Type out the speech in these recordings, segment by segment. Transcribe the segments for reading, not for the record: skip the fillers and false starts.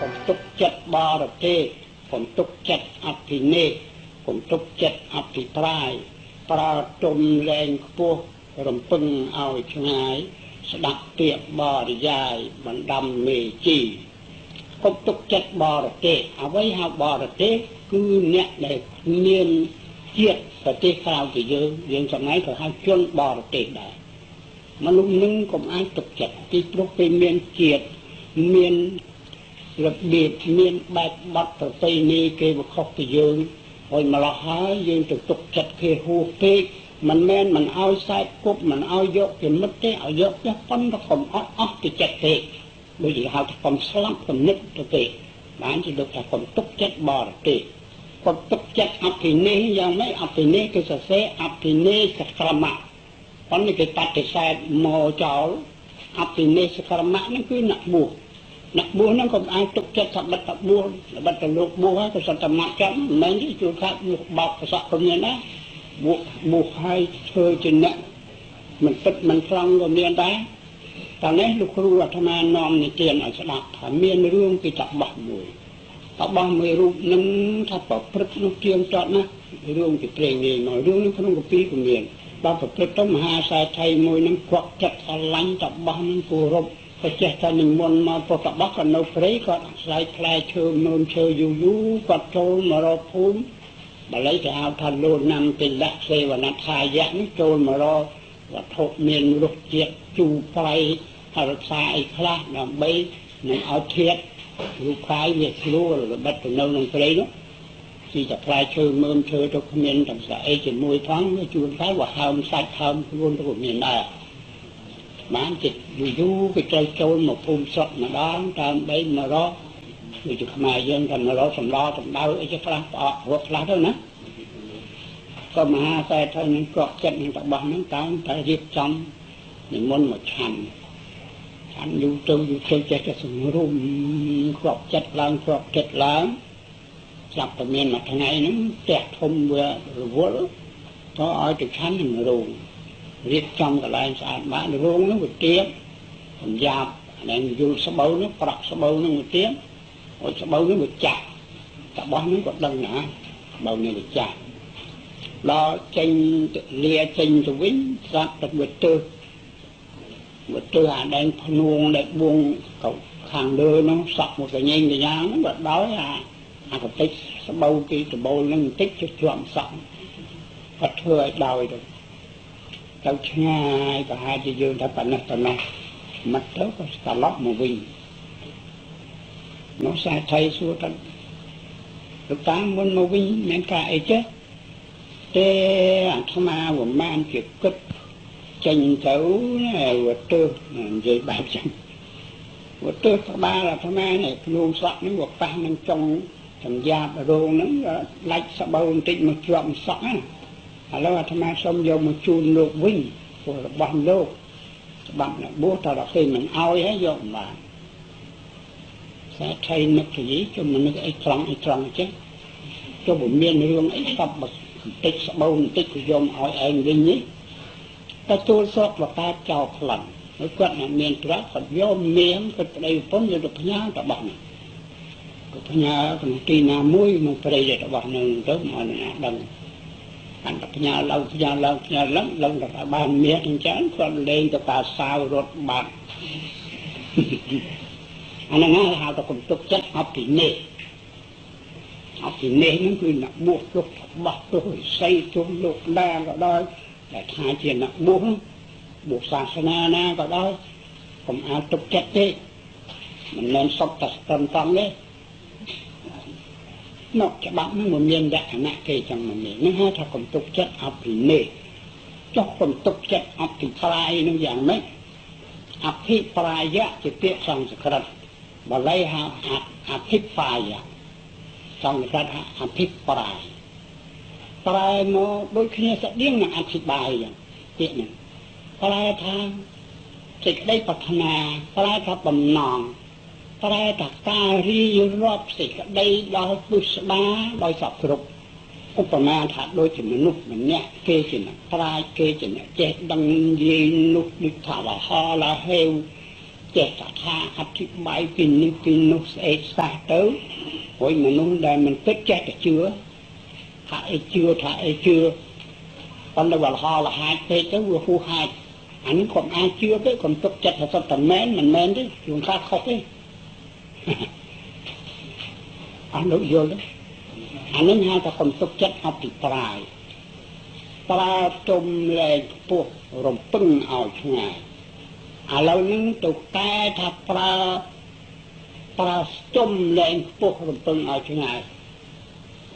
ผมទុកចិត្តបរទេសผมទុកចិត្តអភិនេស្ผมទុកចិត្តអភិប្រាយប្រើទុំលែងខ្ពស់រំពឹងឲ្យឆ្ងាយស្ដាប់ពាក្យបរិយាយបណ្ដាំមេជីผมទុកចិត្តបរទេសអ្វីហៅបរទេសគឺអ្នកដែលមានជាតិប្រទេសក្រៅពីយើងសម័យក៏ហៅជនបរទេសដែរមនុស្សនឹងកុំអាចទុកចិត្តពីព្រោះគេមានជាតិមានរបៀបមានបែបបទប្រពៃណីគេមកខុសពីយើងហើយម្ល៉េះហើយយើងទៅទុកចិត្តគេហួសពេកមិនមែនមិនឲ្យខ្សែគប់មិនឲ្យយកជាមិត្តទេឲ្យយកចេះប៉ុន្តែកុំអស់ពីចិត្តពេកដូចគេហៅថាកុំស្លាប់គំនិតទៅពេកបានជាលោកថាកុំទុកចិត្តបរទេសកុំទុកចិត្តអភិនេស្យ៉ាងម៉េចអភិនេស្គឺសរសេរអភិនេស្សក្រមៈប៉ុន្តែគេបដិសេធមកចោលអភិនេស្សក្រមៈហ្នឹងគឺអ្នកបួសហ្នឹងក៏អាចទុកចិត្តថាបិទតបួសបិទតលោកបួសហើយក៏សត្វតែមកចាំមិនមែនទេជួនកាលបួសបោកប្រសក់ក៏មានដែរបួសហើយធ្វើជាអ្នកមិនពិតមិនត្រង់ក៏មានដែរតែនេះលោកគ្រូអាត្មានាំនិទានឲ្យស្ដាប់ថាមានរឿងពីតបោះមួយរូបនឹងថាប្រព្រឹត្តនោះទៀងទាត់ណារឿងពីព្រេងនេះមករឿងនេះក្នុងកាពីក៏មានដល់ប្រព្រឹត្តទៅមហាសេដ្ឋីមួយនឹងគក់ចិត្តស្រឡាញ់តបោះនឹងគោរពក៏ចេះតែនិមន្តមកព្រោះតបោះក៏នៅព្រៃគាត់អាស្រ័យផ្លែឈើមើលឈើយូរគាត់ចូលមករកភូមិបាលីគេហៅថាលោណាំទិលៈសេវនថាយៈនេះចូលមករកវត្ថុមានរសជាតិជូរប្រៃហើយរក្សាអីខ្លះដើម្បីនឹងឲ្យធៀបរូបកាយវាស្រួលរបិទទៅនៅក្នុងព្រៃនោះទីតែផ្លែឈើមើលឈើទៅគ្មានទាំងស្អីជាមួយផងជួនកាលវាហើមសាច់ហើមខ្លួនទៅក៏មានដែរបានចិត្តយូរគេចូលមកភូមិសុតម្ដងតាមបីមករកដូចជាខ្មែរយើងតែមករកសម្ដៅអីចេះខ្លះផ្អករកខ្លះទៅណាក៏មហាសេដ្ឋីនឹងកក់ចិត្តនឹងតបោះហ្នឹងតាមតែរៀបចំនិមន្តមកឆាន់យូរទៅចេះតែសង្រុំគ្រាប់ចិត្តឡើងចាប់តែមានមួយថ្ងៃហ្នឹងផ្ទះធំវារវល់ក៏ឲ្យទៅឆាន់នឹងរោងរៀបចំកន្លែងស្អាតបាតរោងហ្នឹងវាទៀបសម្រាប់ដែលយល់ស្បូវហ្នឹងប្រក់ស្បូវហ្នឹងវាទៀបឲ្យស្បូវហ្នឹងវាចាស់តបោះហ្នឹងក៏ដឹងណាស្បូវនេះវាចាស់ដល់ចេញលាចេញទៅវិញស្រាប់តែវាទើអាដែងភ្នួងដែលបួងខាងលើហ្នឹងសក់មកកញែងកញ្ញាហ្នឹងក៏ដោយអាកតិចស្បូវពីដបូលហ្នឹងបន្តិចជាប់សក់គាត់ធ្វើឲ្យដោយទៅឆ្ងាយប្រហែលជាយើងថាប៉ុណ្ណេះមកទៅក៏ត្រឡប់មកវិញនោះសាថៃសួរថាលោកតាមុនមកវិញមានការអីចេះទេអាត្មាប្រហែលជាគិតចេញទៅវត្តនិយាយបែបចឹងវត្តក្បាលអាត្មានេះភ្នួងសក់ហ្នឹងវាប៉ះនឹងចុងសម្ញាបរោងហ្នឹងដាច់ស្បូវបន្តិចមកជាប់សក់ណាឥឡូវអាត្មាសូមយកមកជូនលោកវិញព្រោះរបស់លោកច្បាប់អ្នកបួសតើគេមិនអោយហើយយកមិនបានសេដ្ឋីនឹកទៅយីជុំនឹកអីត្រង់អញ្ចឹងចុះបើមានរឿងអីស្បបន្តិចស្បូវបន្តិចក៏យកមកឲ្យឯងវិញនេះតែចូលសក់បតាចោលខ្លាំងហើយគាត់មិនមានប្រាក់គាត់យកមានគាត់ប្តីប្រពន្ធយកទៅផ្ញើតបោះនេះគាត់ផ្ញើក្នុងទីណាមួយក្នុងព្រៃរបស់នឹងទៅមកណាដឹងអានតែផ្ញើឡើងឡើងតែបានមានអញ្ចឹងគាត់លេងទៅតាសាវរត់បាត់អាហ្នឹងហៅថាកុំទុកចិត្តអភិនេស្ហ្នឹងគឺអ្នកបួសទុកបោះទុកវិស័យជុំលោកដាក៏ដោយតែថាជាអ្នកបួសសាសនាណាក៏ដោយកុំអាចទុកចិត្តទេមិនមែនសុទ្ធតែស្ទឹមត្រង់ទេនោះច្បាប់ហ្នឹងមិនមានលក្ខណៈគេចឹងមិនមាននេះហៅថាកុំទុកចិត្តអភិនេស្ចុះកុំទុកចិត្តអភិប្រាយនឹងយ៉ាងម៉េចអភិប្រាយៈជាពាក្យសំស្ក្រឹតបាលីហៅអភិបាយៈសំស្ក្រឹតអភិប្រាយប្រែមកដូចគ្នាស្តៀងនឹងអធិប្បាយចឹងពាក្យនេះប្រែថាសេចក្តីប្រាថ្នាប្រែថាបំណងប្រែថាការរីរាប់សេចក្តីដល់ពុស្បាដោយសពគ្រប់ឧបមាថាដូចជាមនុស្សម្នាក់គេជាអ្នកប្រាជ្ញគេជាអ្នកចេះដឹងនិយាយនោះដូចថាវហឡាហេវ ចេះថាអធិប្បាយពីនេះពីនោះស្អេកស្អាតទៅហើយមនុស្សដែលមិនពិតចេះតែជឿថាអីជឿប៉ុន្តែវាលហលហាចពេកទៅវាហួហាចអានេះខ្ញុំអាចជឿទេខ្ញុំទុកចិត្តថាសុទ្ធតែមែនមិនមែនទេជួនកាលខុសទេអត់លោកយល់ទេអានេះហៅថាខ្ញុំទុកចិត្តអភិប្រាយប្រើទុំលែងខ្ពស់រំពឹងឲ្យឆ្ងាយឥឡូវនេះទៅតែថាប្រើស្ទុំលែងខ្ពស់រំពឹងឲ្យឆ្ងាយ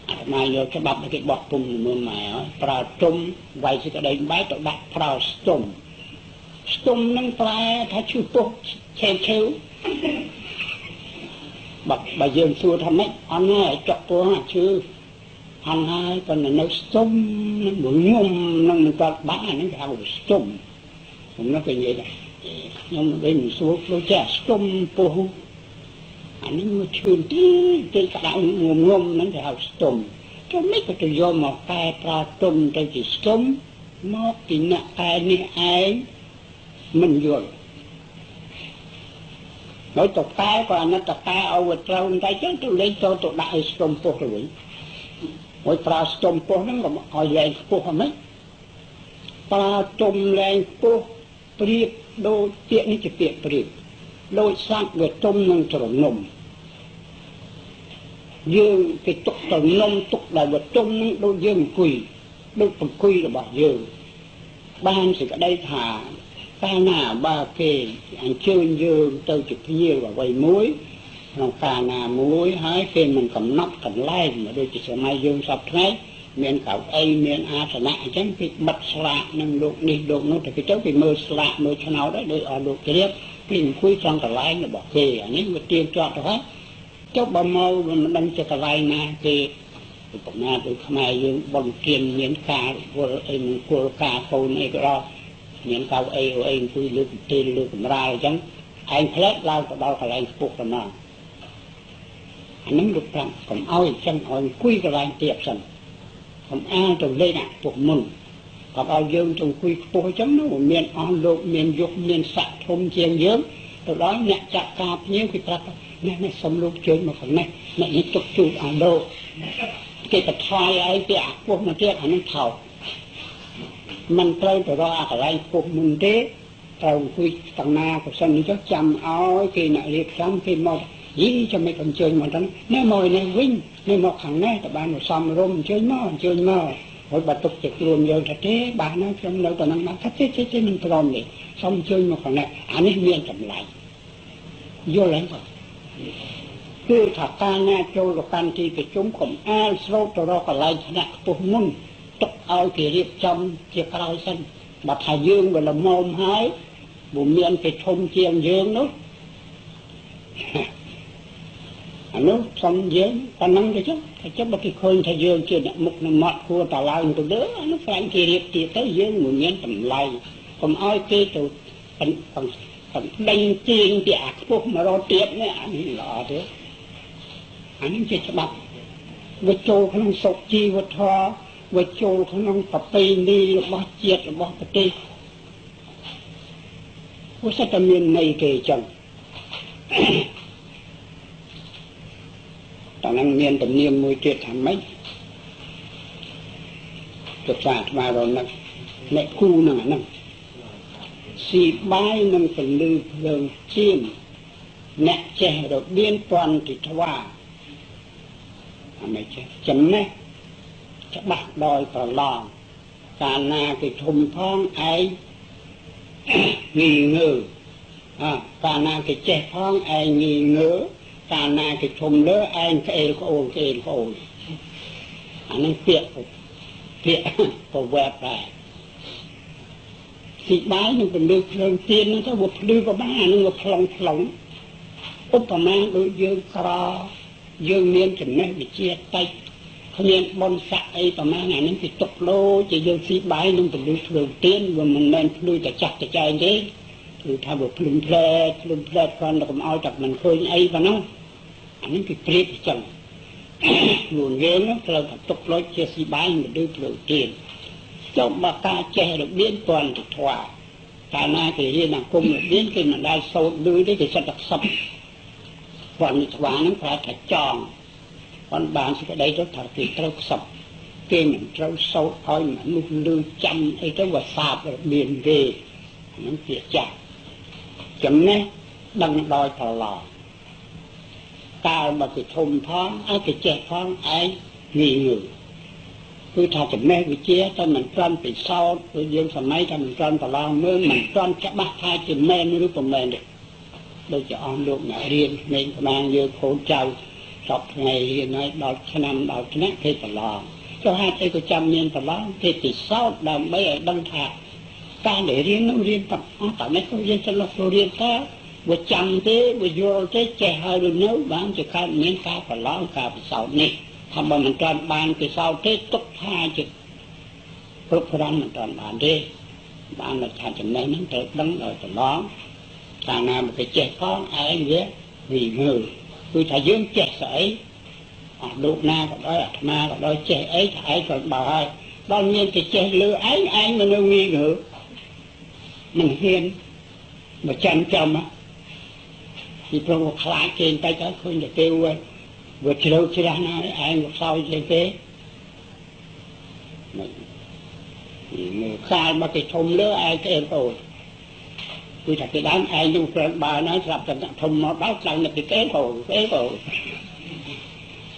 អាត្មាយកច្បាប់គេបោះពុំមើលម៉ែហើយប្រើទុំវាយសេចក្តីបែកទៅដាក់ប្រើស្ទុំនឹងប្រែថាឈឺពោះឆេវបើយើងសួរថាម៉េចអត់ណាចុកពោះឈឺអត់ហើយប៉ុន្តែនៅស្ទុំនឹងងុំនឹងមិនកើតបាក់អានេះគេហៅស្ទុំខ្ញុំនឹកនិយាយថាខ្ញុំវិញសួរលោកចាស់ស្ទុំពោះអានេះមកឈឺទីក្តៅងុំហ្នឹងគេហៅស្ទុំចុះមិនក៏ទៅយកមកកែប្រើទុំទៅជាស្ទុំមកពីអ្នកកែនេះឯងមិនយល់ហើយតតែក៏អាណិតតតែឲ្យវាត្រូវតែចឹងទៅលេងទៅដាក់ឲ្យស្ទុំពោះទៅវិញហើយប្រើស្ទុំពោះហ្នឹងក៏ឲ្យលែងខ្ពស់ហ្នឹងប្រើទុំលែងខ្ពស់ព្រៀបដូចពាក្យនេះជាពាក្យព្រៀបដូចសត្វវាទុំនឹងត្រនំយើងគេទុកត្រនំទុកដែលវាទុំនឹងដូចយើងអង្គុយដូចអង្គុយរបស់យើងបានសេចក្តីថាកាលណាបើគេអញ្ជើញយើងទៅជាភ្ញៀវអ្វីមួយក្នុងកាលណាមួយហើយគេមិនកំណត់កន្លែងដូចជាសម័យយើងសពថ្ងៃមានកៅអីមានអាសនៈអញ្ចឹងគេបិទស្លាកនឹងលោកនេះលោកនោះទៅគេមើលស្លាកមើលឆ្នោតដែរដោយអស់លោកជ្រាបគេអង្គុយtrongកន្លែងរបស់គេអានេះវាទៀងទាត់ទៅហើយចុះបើមកមិនដឹងជាកន្លែងណាគេប្រមាណដូចខ្មែរយើងបនគៀនមានការវល់អីមង្គលការកូនអីក៏ដល់មានកៅអីអង្គុយលើកទីលើកកម្រាលអញ្ចឹងឯងផ្លែតឡើងទៅដល់កន្លែងខ្ពស់ប៉ុណ្ណោះអានឹងលោកប្រាប់កុំឲ្យអញ្ចឹងឲ្យអង្គុយកន្លែងទៀតសិនកុំអានទៅលេងអាពុកមុនក៏ឲ្យយើងទៅអង្គុយខ្ពស់អញ្ចឹងនោះមានអស់លោកមានយុគមានស័ក្តិធំជាងយើងទៅដល់អ្នកចាក់ការភ្ញៀវគេប្រាប់នេះសុំលោកជើញមកខាងនេះអ្នកនេះទុកជូតអស់លោកគេបថ្វាយឲ្យពីអាពុះមកទៀតអានឹងថោកមិនត្រូវទៅរកអាកន្លែងពុះមុនទេត្រូវអង្គុយតាំងណាក៏សិននេះចុះចាំឲ្យគេអ្នករៀបចំគេមកយីចាំមិនអញ្ជើញមកដល់នេះមកនេះវិញនេះមកខាងនេះតើបានសំរុំអញ្ជើញមកហើយបើទុកជាខ្លួនយើងថាទេបានណាខ្ញុំនៅតែនឹងបានថាទេមិនព្រមទេសុំអញ្ជើញមកខាងនេះអានេះមានតម្លៃយល់ហើយគឺថាការណាចូលទៅកាន់ទីប្រជុំកុំអាលស្រោតទៅរកកន្លែងថ្នាក់ខ្ពស់មុនទុកឲ្យគេរៀបចំជាក្រោយសិនបើថាយើងវាល្មមហើយបើមានគេធំជាងយើងនោះអានោះសំយើងប៉ុណ្ណឹងទៅចុះតែចុះបើគេឃើញថាយើងជាអ្នកមុខនឹងមាត់គួរតឡើងទៅលើអានោះខ្លាញ់គេរៀបទៀតទៅយើងមិនមានតម្លៃកុំឲ្យគេទៅដេញទាញពីអាខ្ពស់មករកទៀតនេះអានេះល្អទេអានេះជាច្បាប់វាចូលក្នុងសុខជីវធម៌វាចូលក្នុងប្រពៃណីរបស់ជាតិរបស់ប្រទេសវាសិតតែមានន័យគេចឹងតើនឹងមានទំនៀមមួយទៀតថាម៉េចទៅសាស្មារណៈអ្នកគូនឹងអាហ្នឹងស៊ីបាយនឹងពលឺភ្លើងជៀមអ្នកចេះរបៀនពន់ទីថ្វាអាមិនចេះចំណេះច្បាស់ដោយប្រឡងកាលណាគេធំផងឯងងីងើកាលណាគេចេះផងឯងងីងើកាលណាគេធំលើឯងក្អេលក្អូនអានេះពាក្យប្រវត្តិដែរស៊ីបាយនឹងពលឺភ្លើងទៀនហ្នឹងទៅវាភ្លឺក៏បានអានឹងវាប្លង់ឧបមាដូចយើងក្រយើងមានចំណេះវិជ្ជាតិចគ្មានបនស័កអីប្រមាណអានេះគេទុកលោជាយើងស៊ីបាយនឹងពលឺភ្លើងទៀនវាមិនមែនភ្លឺតែចាស់តែចែងទេគឺថាវាភ្លឹមផ្លែតគ្រាន់តែកុំឲ្យតែមិនឃើញអីប៉ុណ្ណោះអានេះគេប្រៀបអញ្ចឹងខ្លួនយើងត្រូវតែទុកលុយជាស៊ីបាយនឹងពលឺភ្លើងទៀនចុះបើការចេះរបៀបពន់ទៅធွာ កាលណាគេរៀនអាគមរៀនគេមិនដែលសូត្រលឺទេគេសិតតែខ្សឹបគាត់នេះស្វាហ្នឹងប្រែថាចងគាត់បានសេចក្តីទៅថាគេត្រូវខ្សឹបគេមិនត្រូវសូត្រឲ្យមនុស្សលឺចាំអីទៅវាសាបរបៀបទេហ្នឹងជាចាស់ចំណេះដឹងដោយប្រឡងកាលមកគេធំផងឲ្យគេចេះផងឯងងាយងាយគឺថាចំណេះវិជ្ជាតែមិនត្រឹមពិសោធន៍គឺយើងសម័យតែមិនត្រឹមប្រឡងមើលមិនត្រឹមច្បាស់ថាជាមែនឬពុំមែនទេដូចជាអស់លោកអ្នករៀនក្មេងក្មេងយើងកូនចៅសពថ្ងៃរៀនហើយដល់ឆ្នាំដល់ឆ្នាំគេប្រឡងចុះហេតុអីក៏ចាំមានប្រឡងគេពិសោធន៍ដើម្បីឲ្យដឹងថាការដែលរៀននោះរៀនតែអស់តែនេះក៏យើងចន្លោះរៀនតើវាចាំទេវាយល់ទេចេះហើយឬនៅបានជាកើតមានការប្រឡងការពិសោធន៍នេះថាបើមិនទាន់បានពិសោធន៍ទេទុកថាជាគ្រប់គ្រាន់មិនទាន់បានទេបានថាចំណេះហ្នឹងត្រូវដឹងដោយប្រឡងកាលណាមកគេចេះផងឯងវាមើលគឺថាយើងចេះស្អីអស់លោកណាក៏ដោយអាត្មាក៏ដោយចេះអីថាឯងក៏បើហើយដល់មានគេចេះលើឯងមិននៅងាយងើមិនហ៊ានមកចាំចាំពីព្រោះខ្លាចគេតែទៅឃើញតែគេវាជ្រៅជ្រះណាស់ឯងខ្សោយជាងគេមើលខាលមកគេធំលើឯងគេអូនគឺថាគេដើមឯងនឹងព្រឹកបើណាស្រាប់តែធំមកដល់ខ្លាំងតែគេអូន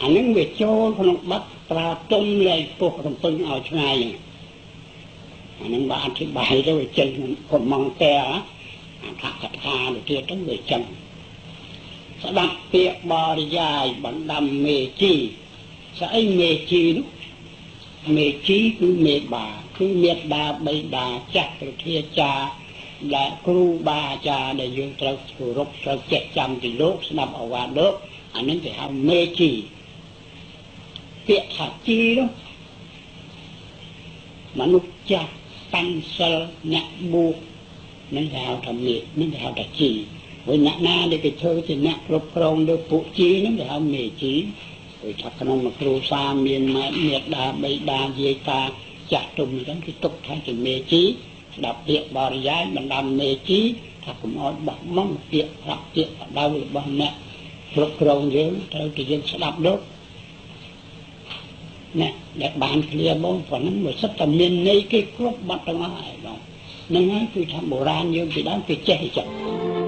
អានឹងវាចូលក្នុងបាត់ប្រើទុំលែងពុះរំពឹងឲ្យឆ្ងាយអានឹងបានអធិប្បាយទៅវាចេញកំងតែអាថាកថាទៅទៀតទៅវាចឹងស្ដាប់ពាក្យបរិយាយបណ្ដាំមេជីស្អីមេជីនោះមេជីគឺមេបាគឺមេត្តាបិតាចាស់ប្រធាចាដែលគ្រូបាអាចារ្យដែលយើងត្រូវគោរពត្រូវចេះចាំពីលោកស្ដាប់អវាទលោកអានឹងគេហៅមេជីពាក្យថាជីនោះមនុស្សចាស់តាំងសិលអ្នកបួសនឹងគេហៅថាមេនឹងគេហៅថាជីវិញអ្នកណាដែលគេធ្វើជាអ្នកគ្រប់គ្រងលើពួកជីនឹងគេហៅមេជីដូចថាក្នុងមួយគ្រួសារមានម៉ែមេដាបិតាយាយតាចាស់ទុំអញ្ចឹងគេទុកថាជាមេជីស្ដាប់ពាក្យបរិយាយបណ្ដាំមេជីថាកុំឲ្យបោះបង់ពាក្យប្រាប់ពាក្យបដៅរបស់អ្នកគ្រប់គ្រងយើងត្រូវតែយើងស្ដាប់លោកអ្នកដែលបានឃ្លាបងប៉ុណ្ណឹងវាសិតតែមានន័យគេគ្រប់បាត់ទាំងអស់ហើយបងហ្នឹងហើយគឺថាបុរាណយើងពីដើមគេចេះអញ្ចឹង